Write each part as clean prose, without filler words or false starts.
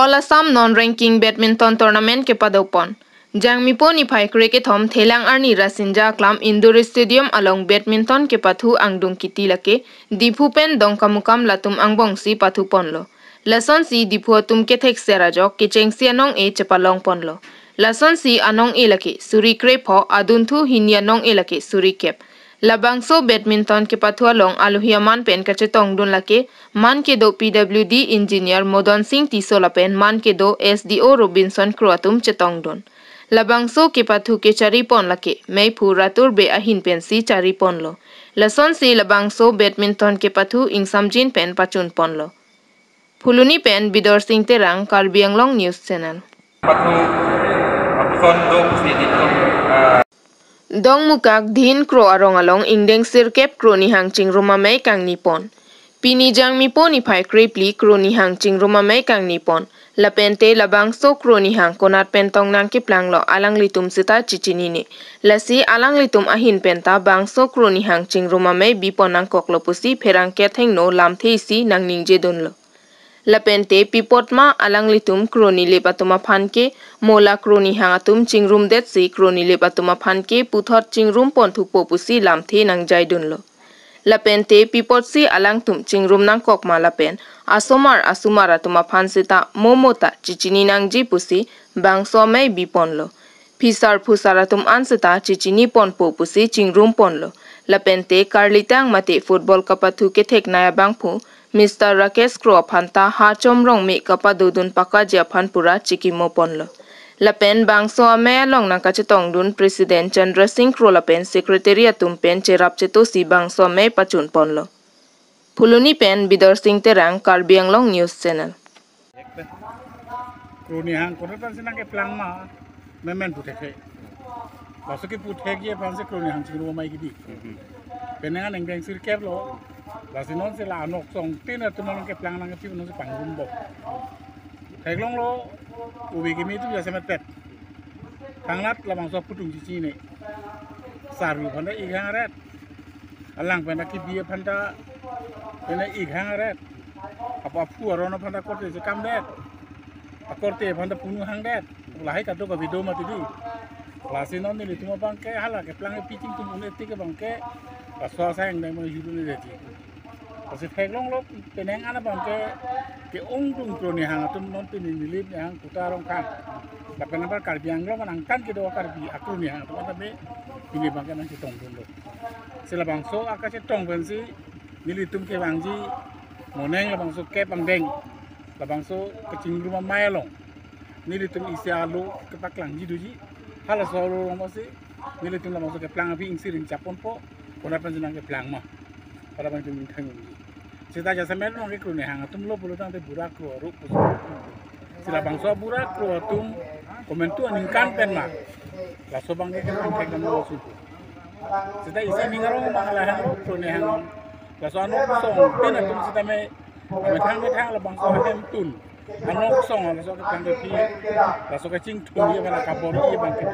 All Assam Non-Ranking Badminton Tournament ke padopon. Jangmipo ni phai cricket thom thelang arni rasinja Club Indoor Stadium along badminton ke pathu angdung kiti lake dipupen dongkamukam latum angbong si pathu ponlo. Lason si dipu tum ke thek serajok ke chengsi anong e chepalong ponlo. Lason si anong e lake suri krepho adunthu hinya nong e lake suri kep. Labangso badminton ke pathu along aluhiaman pen kachetong dun lake man ke do PWD engineer Modan Singh Tisola pen man ke do SDO Robinson Kruatum chetong dun. Labangso ke pathu ke charipon lake mei puratur be ahin pen si charipon lo. Lason si labangso badminton ke pathu ingsamjin pen pachun pon lo. Phuluni pen Bidor Singh Terang Karbi Anglong News Channel. Dong mukak dhin kro arong along ingdeng sirkep kro ni hangching rumamay kang nipon. Pinijang mipo ni phai krepli kro ni hangching rumamay kang nipon. Lapente labangso kro ni hang konat pentong nang kiplang lo alang litum sita cicini ni. Lasi alang litum ahin penta bangso kro ni hangching rumamay bipon nang koklo pusi perang ketheng no lam theisi nang ningje don lo. Lapente pipotma alang litum kroni lepatuma phanke mola kroni hangatum chingrum detsi kroni lepatuma phanke puthot chingrum ponthu popusi lamthe nang jaidun lo. Lapente pipotsi alang tum chingrum nang kokma lapen asumara tuma phansita momota chichini nang jipusi bangso mai bipon lo. Pisar phusaratum ansita chichini pon popusi chingrum pon lo. Lapente karlitang mate football kapathu ke thek naya bangphu Mr. Rakesh Kro Phanta ha chomrong me kapa dudun paka japhan pura chikimo ponlo. Lapen bangso ame long nang kachetong dun President Chandra Singh Kro lapen Secretariat pen cherap cheto si bangso me pachun ponlo. Phuluni pen Bidor Singh Terang Karbi Anglong News Channel. Kroni hang kono pan sinang ke plang ma memen putheke. Basuki putheke pan se kroni hang chingro mai gidi. Penengan engdeng sirkep lo. Lasinon sila anok song tina tunon ke plang nang ke pinon se pangrum bo. Theglong lo ubi kimi tu biasa met pet. Kangnat labang so putung cici ne. Sarwi phanda ik hang ret. Alang phanda ki bia phanda phanda ik hang ret. Apa pu arono phanda korte se kam det. Akorte phanda punu hang det. Lahai kado ka video mati di. Lasinon ni lituma bangke hala ke plang pitching tu unetti ke bangke. Asal saya yang mau hidup ni jadi. Pasal theglong lo peneng ana bangke ke ongtung kroni hang atum non pini nilip ni hang putarong kan. Tapi nampak Karbi Anglong menangkan kita Karbi aku ni hang atum tapi ini bangke nang kitong dulu. Sila bangso akase tong bensi nilitum ke bangji moneng la bangso ke pangdeng. La bangso kecing rumah mayalong. Nilitum isi alu ke paklang jiduji. Hala solo masih nilitum la bangso ke plang api ingsiring capon po. Kona penjenang ke plang mah pada bang juming thang cita jasa mer nong ke krone hang atum lo puluh tang te burak kro ru sila bang so burak kro atum komentu aningkan pen mah la so bang ke kan ke gamo su cita isi ningarong mangalahan krone hang la so anok song tin atum cita me thang la bang so hem tun anok song la so ke pang ke pi la so ke ching thun ye bala kabor ye bang ke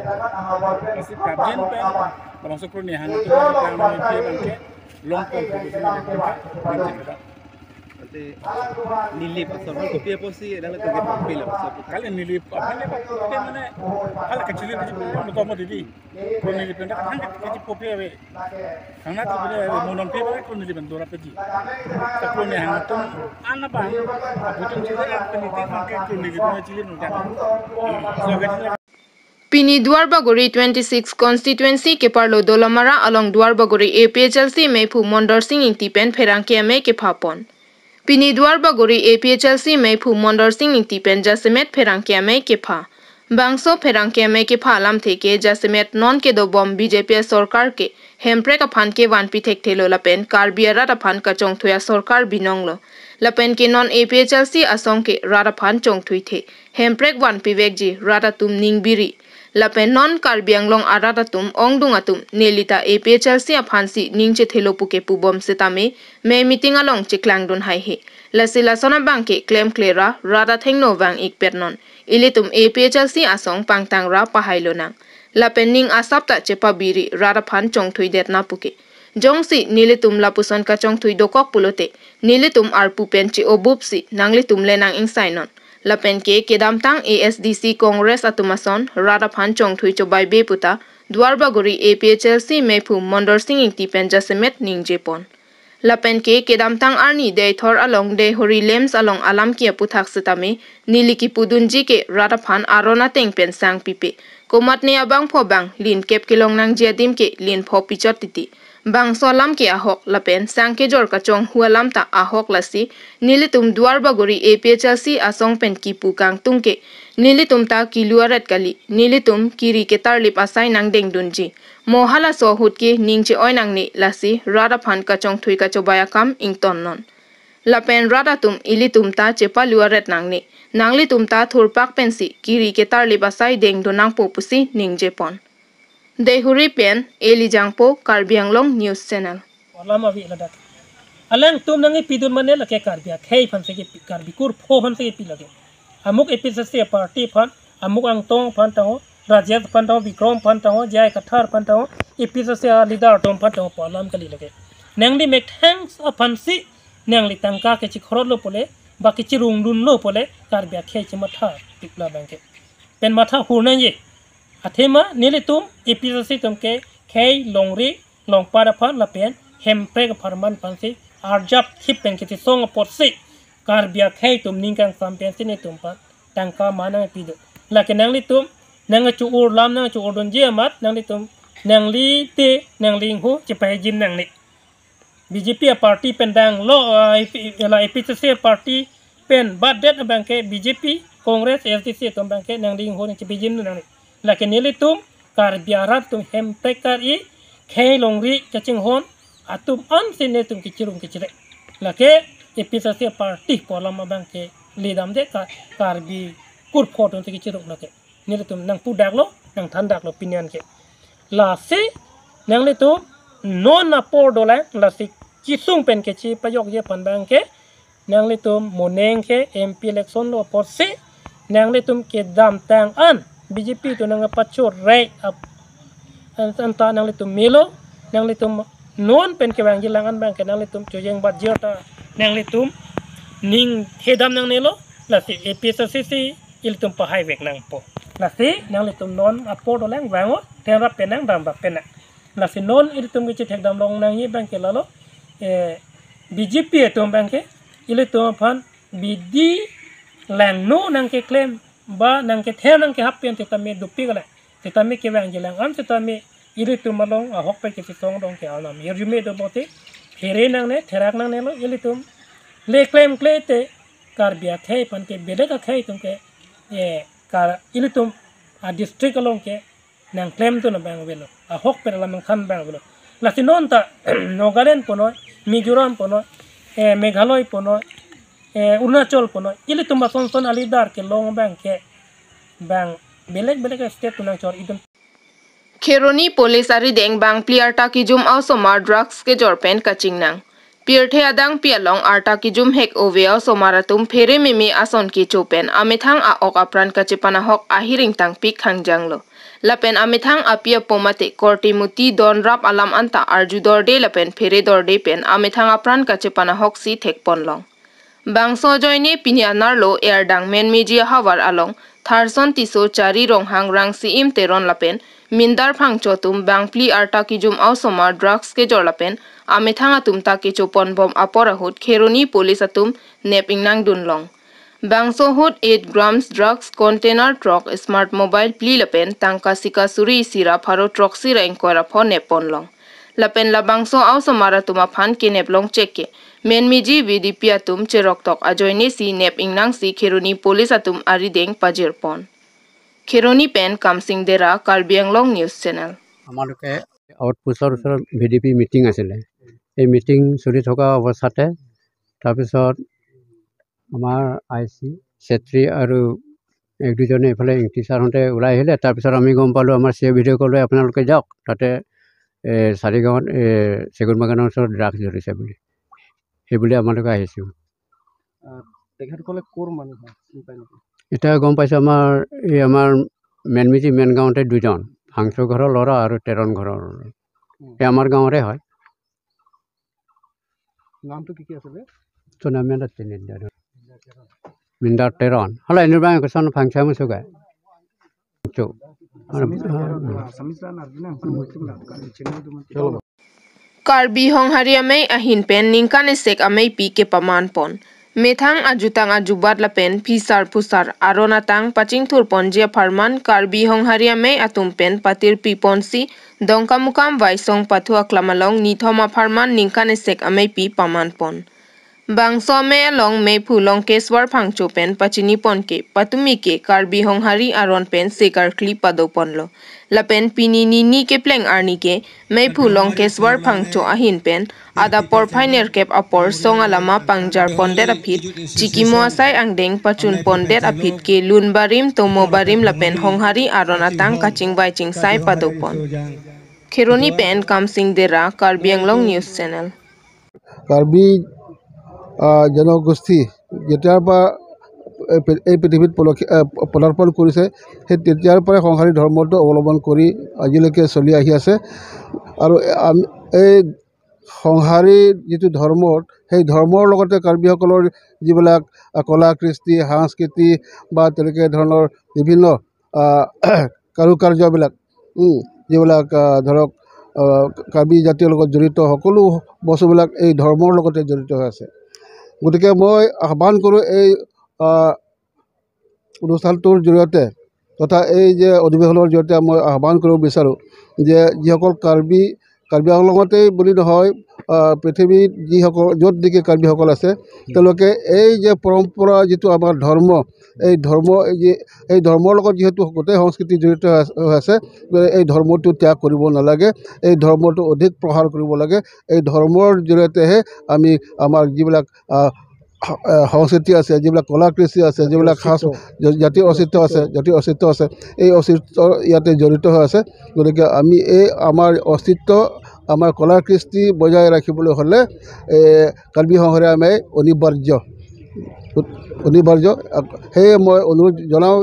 asi kabjin pen la bang so krone hang atum plang me pi bang ke long pon ko nanti nilip asal kopi apa sih dalam tu kita pilih kali nilip apa ni kopi mana hal kecil kecil pun kamu didi kalau nilip anda kan kecil kopi awe karena tu bila monon kopi mana kalau nilip anda berapa ji kalau ni hang tu anak bang bukan cerita peneliti mungkin kalau nilip mana cili nurjat so kecil Pini Duarbagori 26 constituency ke parlo dolamara along Duarbagori APHLC Meipu Mondor Singh Ingtipen Pherangke me ke phapon. Pini Duarbagori APHLC Meipu Mondor Singh Ingtipen Jasemet Pherangke me ke pha. Bangso Pherangke me ke pha lam theke Jasemet non ke do bom BJP sarkar ke hempre ka phan ke wan pi thek thelo lapen Karbiara ta phan ka chong thoya sarkar binonglo. Lapen ke non APHLC asong ke rada phan chong thui the. Hemprek wan pi vekji rada tum ningbiri. Lapen non Karbi Anglong aradatum ongdung atum nelita APHLC aphansi ningche thelopu ke pubom setame me meeting along chiklang don hai he lasila sona bangke claim cleara rada thengno wang ikpernon ilitum APHLC asong pangtang ra pahailo nang lapen ning asapta chepa biri rada phan chong thui det na puke jongsi nilitum lapuson ka chong thui dokok pulote nilitum arpu penchi obupsi nanglitum lenang insainon lapen ke kedamtang ASDC Congress atumason Radaphan chongthui chobai be puta Dwarbaguri APHLC mepu Mondor Singh ti penjasemet ningjepon lapen ke kedamtang arni de thor along de hori lems along alam ki puthak sitame niliki pudunji ke Radaphan arona teng pen sang pipe komat ne abang pho bang lin kep kilong nang jiadim ke lin pho pichot titi bang solam ke ahok lapen sang ke jor kachong hualam ta ahok lasi nilitum Dwarbaguri APHLC asong pen ki pukang tungke nilitum ta kiluaret kali nilitum kiri ke tarlip asai nang deng dunji mohala so hutki ningche oinang ni lasi Radaphan kachong thui kachobaya kam ington non lapen Radatum ilitum ta chepa luaret nangni nangli tumta thurpak pensi kiri ke tarlip asai deng donang popusi ningjepon Dehuri pen Elijangpo Karbianglong News Channel. Lama vi ladak. Alang tum nangi pidun mane lake karbia khei phan se ke karbikur pho phan se ke pilage. Amuk episode party phan amuk angtong phan taho Rajet phan taho Vikram phan taho Jai Kathar phan taho episode leader tom phan taho palam kali lage. Nangli make thanks phan si nangli tangka ke chikhorot lo pole baki chirung dun lo pole karbia khei chimatha tikla bangke. Pen matha hurna ye Athema nilitum episode tumke kei longri long para phan lapen hempreg farman pansi arjap thipen kiti song potsi karbia kei tum ningkang sampen sini tumpa tangka mana pido lakin nangli tum nanga chu ur lam nanga chu urdon je amat nangli tum nangli te nangli hu chipai jin nangli BJP party pendang lo la episode party pen badet bangke BJP Congress LTC tum bangke nangli hu ni chipai jin nangli lakin nilitum karbiarat tum hemprekar I kei longri cacing hon atum an sine tum kichirum kichire lake episode party polama bangke lidam de karbi kur photo tum kichirum lake nilitum nang pudak lo nang thandak lo pinian ke la se nang litum non na por dola la si kisung pen ke chi payok ye pan bangke nang litum moneng ke MP election lo por se nang litum ke dam tang an BJP tu nang pachor rei ap anta nang litum milo nang litum non pen ke bang jilangan bang ke nang litum chojeng bat jota nang litum ning hedam nang nelo la si episode ilitum pa hai vek nang po la si nang litum non apo do lang wango tenra penang dam ba pena la si non ilitum ke thek dam long nang ye bang ke lalo BJP tu bang ke ilitum phan bidi lang no nang ke claim ba nang ke the nang ke happen te tame dupi gala te tame ke bang jilang an te tame ilitum malong a hok pe ke song dong ke anam yerjume do bote here nang ne therak nang ne lo ilitum le claim cle te karbia thei pan ke bede ka thei tum ke kar ilitum a district along ke nang claim tu na bang velo a hok pe la mang khan bang velo la sinon ta Nagaland pono Mizoram pono Meghalaya pono Arunachal pono ilitum ba son alidar ke long bang ke bang belek state tu nang chor idum Kheroni police ari deng bang pliar ta ki jum also mar drugs ke jorpen kaching nang Pirthe adang pialong arta ki jum hek oveo somaratum phere mimi ason ki chopen amithang a ok apran kachepana hok ahiring tang pik hangjanglo lapen amithang apia pomate korti muti don rap alam anta arjudor de lapen phere dor de pen amithang apran kachepana hok si thek ponlong bangso joine pinyanar lo erdang men media hawar along tharson tiso chari ronghang rang si im teron lapen mindar phangcho tum bangpli arta ki jum ausoma drugs ke jorlapen amethanga tum ta ke chopon bom apora hut Kheroni police atum neping nang dunlong bangso hut 8 grams drugs container truck smart mobile pli lapen tangka sika suri sira pharo truck si rank kora pho neponlong lapen labangso ausoma ratuma phan ke neplong check menmiji vidipia tum cherok tok ajoine si nep ingnang si Kheroni police atum arideng pajirpon Kheroni pen Kamsing Dera Karbianglong News Channel আমালোকে আউটপোষ্টৰ ওচৰত VDP meeting আছিলে এই meeting চলি থকা অৱস্থাতে তাৰপিছত আমাৰ IC Chetri আৰু এক দুজনে এইফালে ইংটিচাৰহঁতে ওলাই আহিলে তাৰপিছত আমি গম পালোঁ আমাৰ CA ভিডিঅ' ক'লে আপোনালোকে যাওক তাতে চাৰিগাঁৱত চেগুন বাগানৰ ওচৰত ড্ৰাগছ ধৰিছে বুলি সেইবুলি আমালোকে আহিছোঁ তেখেতসকলে ক'ৰ মানুহ হয় এতিয়া গম পাইছোঁ আমাৰ মেনমিজি মেন গাঁৱতে দুজন ভাংচুৰ ঘৰৰ ল'ৰা আৰু তেৰণ ঘৰৰ এই আমাৰ গাঁৱৰে হয় নামটো কি আছিলে tournament minda teron hala ini bang kesan fangsa musuga cu Karbi hong hariamei ahin pen ningkane sek amei pi ke paman pon. Methang ajutang ajubat la pen pisar pusar aronatang paching thur ponjia farman karbi hong hariamei atum pen patir pi ponsi dongkamukam vaisong pathua klamalong nithoma farman ningkane sek amei pi paman pon. Bangso me along me phulong keswar phangcho pen pachini pon ke patumi ke karbi hong hari aron pen sekar kli pado ponlo. La pen pini ni ke pleng arni ke me phulong keswar phangcho ahin pen ada por phainer kep apor songa lama pangjar pondet aphit chiki moasai angdeng pachun pondet aphit ke lun barim tomo barim la pen hong hari aron atang kaching bai ching sai pado pon. Kheroni pen kamsing dera Karbi Anglong News Channel. Karbi জনগোষ্ঠী যেতিয়াৰ পৰা এই পৃথিৱীত পদাৰ্পণ কৰিছে সেই তেতিয়াৰ পৰাই সংসাৰী ধৰ্মটো অৱলম্বন কৰি আজিলৈকে চলি আহি আছে আৰু এই সংসাৰী যিটো ধৰ্মৰ সেই ধৰ্মৰ লগতে কাৰ্বিসকলৰ যিবিলাক কলা কৃষ্টি সংস্কৃতি বা তেনেকৈ ধৰণৰ বিভিন্ন কাৰুকাৰ্যবিলাক যিবিলাক ধৰক কাৰ্বি জাতিৰ লগত জড়িত সকলো বস্তুবিলাক এই ধৰ্মৰ লগতে জড়িত হৈ আছে গতিকে মই আহ্বান কৰোঁ এই অনুষ্ঠানটোৰ জৰিয়তে তথা এই যে অধিৱেশনৰ জৰিয়তে মই আহ্বান কৰিব বিচাৰোঁ যে যিসকল কাৰ্বি আংলঙতেই বুলি নহয় পৃথিৱীত যিসকল য'ত নেকি কাৰ্বিসকল আছে তেওঁলোকে এই যে পৰম্পৰা যিটো আমাৰ ধৰ্ম এই ধৰ্মৰ লগত যিহেতু গোটেই সংস্কৃতি জড়িত হৈ আছে এই ধৰ্মটো ত্যাগ কৰিব নালাগে এই ধৰ্মটো অধিক প্ৰসাৰ কৰিব লাগে এই ধৰ্মৰ জৰিয়তেহে আমি আমাৰ যিবিলাক সংস্কৃতি আছে যিবিলাক কলা কৃষ্টি আছে যিবিলাক সাজ জাতীয় অস্তিত্ব আছে এই অস্তিত্ব ইয়াতে জড়িত হৈ আছে গতিকে আমি এই আমাৰ অস্তিত্ব আমাৰ কলা কৃষ্টি বজাই ৰাখিবলৈ হ'লে কাৰ্বি সংহৰীয়ামে অনিবাৰ্য সেয়ে মই অনুৰোধ জনাওঁ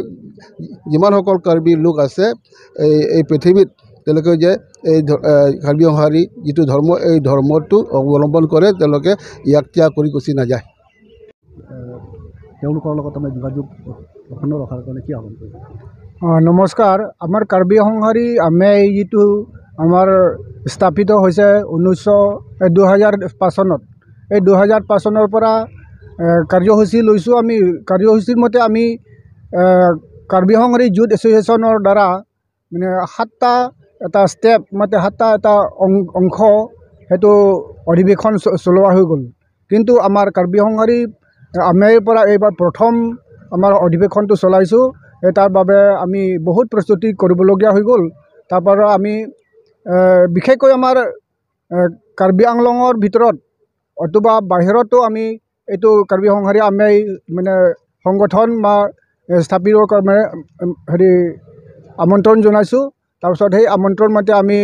যিমানসকল কাৰ্বি লোক আছে এই পৃথিৱীত তেওঁলোকে যে এই কাৰ্বি সংহাৰী যিটো ধৰ্ম এই ধৰ্মটো অৱলম্বন কৰে তেওঁলোকে ইয়াক ত্যাগ কৰি গুচি নাযায় তেওঁলোকৰ লগত আমি যোগাযোগ অখণ্ড ৰখাৰ কাৰণে কি আহ্বান কৰিম নমস্কাৰ আমাৰ কাৰ্বি সংহাৰী আমি যিটো আমাৰ স্থাপিত হৈছে 2005 চনত এই 2005 চনৰ পৰা কাৰ্যসূচী লৈছোঁ আমি কাৰ্যসূচীৰ মতে আমি কাৰ্বি সংহাৰী যুথ এছ'চিয়েশ্যনৰ দ্বাৰা মানে 7টা এটা ষ্টেপ মানে 7টা এটা অংশ সেইটো অধিৱেশন চলোৱা হৈ গ'ল কিন্তু আমাৰ কাৰ্বি সংহাৰী আমিৰ পৰা এইবাৰ প্ৰথম আমাৰ অধিৱেশনটো চলাইছোঁ তাৰ বাবে আমি বহুত প্ৰস্তুতি কৰিবলগীয়া হৈ গ'ল তাৰপৰা আমি বিশেষকৈ আমাৰ কাৰ্বি আংলঙৰ ভিতৰত অথবা বাহিৰতো আমি এইটো কাৰ্বি সংহাৰী আমি মানে সংগঠন বা স্থাপিতৰ কাৰণে হেৰি আমন্ত্ৰণ জনাইছোঁ তাৰপিছত সেই আমন্ত্ৰণ মতে আমি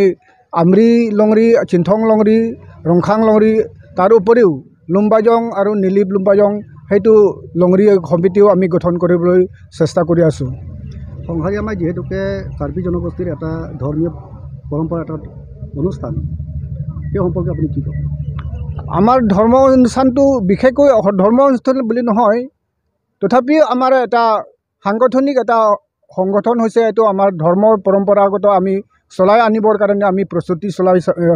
আমৰি লংৰি চিন্থং লংৰি ৰংখাং লংৰি তাৰ উপৰিও লুম্বাজং আৰু নীলিপ লুম্বাজং সেইটো লংৰি সমিতিও আমি গঠন কৰিবলৈ চেষ্টা কৰি আছোঁ সংহাৰী আমাৰ যিহেতুকে কাৰ্বি জনগোষ্ঠীৰ এটা ধৰ্মীয় পৰম্পৰা এটা অনুষ্ঠান সেই সম্পৰ্কে আপুনি কি ক'ব আমাৰ ধৰ্ম অনুষ্ঠানটো বিশেষকৈ ধৰ্ম অনুষ্ঠান বুলি নহয় তথাপিও আমাৰ এটা সাংগঠনিক এটা সংগঠন হৈছে এইটো আমাৰ ধৰ্মৰ পৰম্পৰাগত আমি চলাই আনিবৰ কাৰণে আমি প্ৰস্তুতি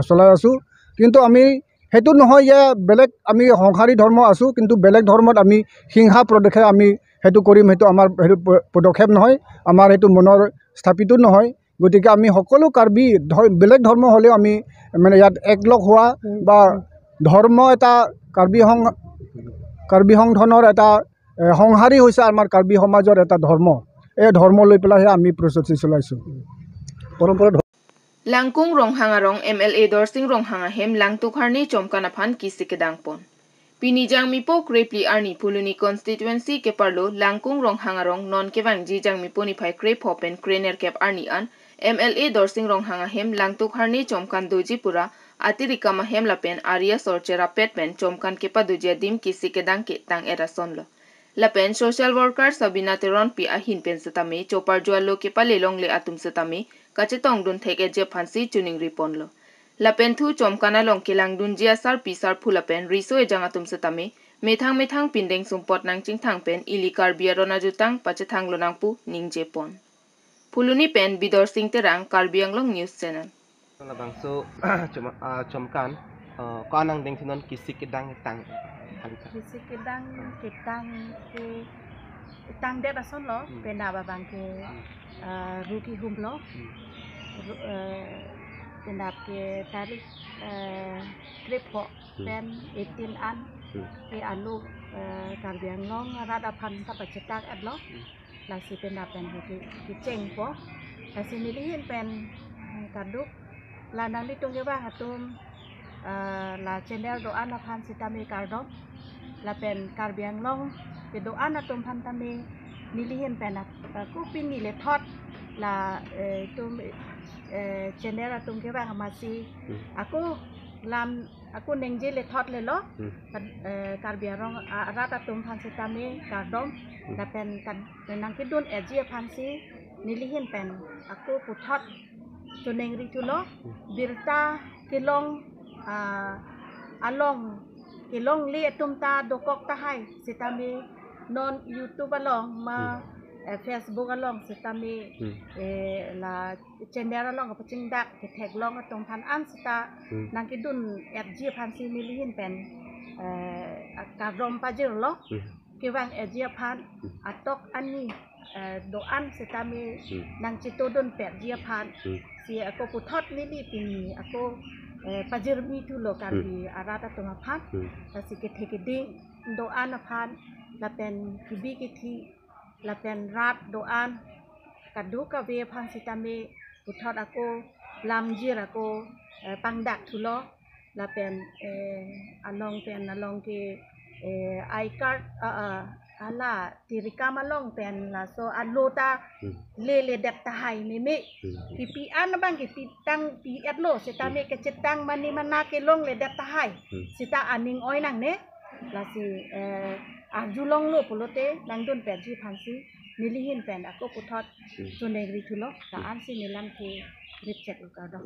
চলাই আছোঁ কিন্তু আমি সেইটো নহয় যে বেলেগ আমি সংসাৰী ধৰ্ম আছোঁ কিন্তু বেলেগ ধৰ্মত আমি হিংসা প্ৰদক্ষেপ আমি সেইটো কৰিম সেইটো আমাৰ সেইটো পদক্ষেপ নহয় আমাৰ সেইটো মনৰ স্থাপিত নহয় গতিকে আমি সকলো কাৰ্বি বেলেগ ধৰ্ম হ'লেও আমি মানে ইয়াত একলগ হোৱা বা ধৰ্ম এটা কাৰ্বি সংগঠনৰ এটা সংহাৰী হৈছে আমাৰ কাৰ্বি সমাজৰ এটা ধৰ্ম এই ধৰ্ম লৈ পেলাইহে আমি প্ৰস্তুতি চলাইছোঁ পৰম্পৰা Langkung Ronghangarong MLA Dorsing Ronghanga hem Langtukharni Chomkanaphan Kisikedangpon. Pinijang mipo Krepli Arni Puluni constituency ke parlo Langkung Ronghangarong non kevang jijang miponi phai Krep Hopen Krener Kep Arni an MLA Dorsing Ronghanga hem Langtukharni Chomkan Dojipura Atirika Mahem Lapen Arya Sorchera Petpen Chomkan Kepa Dujia Dim Kisikedang ke tang erasonlo. Lapen social worker Sabina Teron pi ahin pen setame chopar jualo kepa lelong le atum setame kacetong dun theke je phansi tuning riponlo. Lapen thu chomkana long kelang dun jia sar pisar phulapen riso e jangatum setame Methang pindeng sumpot nang ching thang pen ili Karbi arona jutang pachethang lonang pu ning Jepon. Puluni pen Bidor Singh Terang Karbi Anglong News Channel. Labang so chomkan ko anang deng sinon kisik kedang tang Kisik kedang ke tang de bason lo pena babang ke ruki hum lo pena ke tarik trip ho pen 18 an ke anu Karbi Anglong rada pan ta pacetak ad lo la si pena pen ki ceng po la si nilihin pen kaduk la nang ni tung ke ba hatum la channel doan apan sitame kardom la pen Karbi Anglong ke doan atum pantame nilihin pen ku pini le thot la tum channel atum ke ba masih aku nengje le thot le lo Karbi Anglong arat atum pan sitame kardom la pen kan nang kidun eji apan si nilihin pen aku puthot tuneng ritulo birta kilong along kilong li tumta dokok tahai sitami non YouTube along ma Facebook along sitami la channel along paching dak ke thek long atong pan an sita nang kidun FG pan si milihin pen kadrom pajir lo kiwang FG pan atok ani doan sitami nang citodon pet dia pan si aku puthot lili pini aku pajir mi tu lo Karbi arata tunga pan si ke thekiding doan pan lapen kibi kithi lapen rat doan kaduka ve pan sitami puthot aku lamjir aku pangdak tu lo lapen along ke I card ala tirika malong pen la so alota le dak tahai meme pipi an bang ki tang pi etlo sitame ke cetang mani manake long le dak tahai sita aning oi nang ne la si ajulong lo polote nang don pe ji phansi nilihin pen aku puthot sunegri thulo ta an si nilang ke ripchet lo ka do